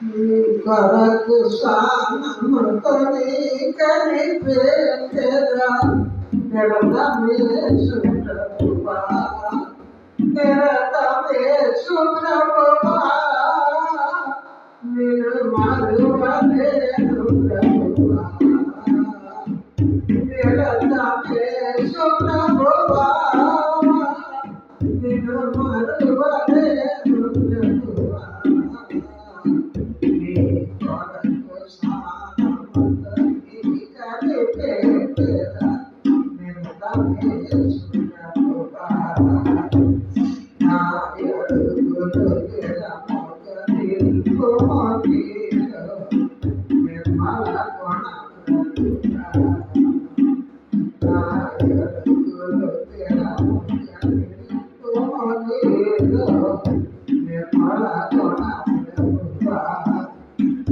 కొరకు స్వానముతోని కనిపెట్టెదా నిరతమేసు ప్రభువా నిరతమేసు ప్రభువా నిన్ను మరువలేను ప్రభువా నిరతమేసు ప్రభువా నిన్ను మరువలేను ప్రభువా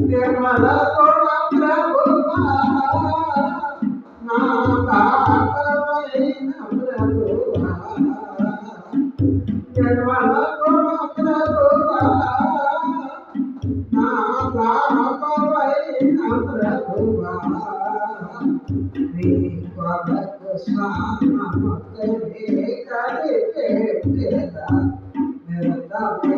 నిర్మల గుణ ప్రభువా నా కాకమైన ప్రభువా నిర్మల గుణ ప్రభువా నా కాకమైన ప్రభువా నీ కొరకు స్నానముతోనే కనిపెట్టెదా నిరతమేసు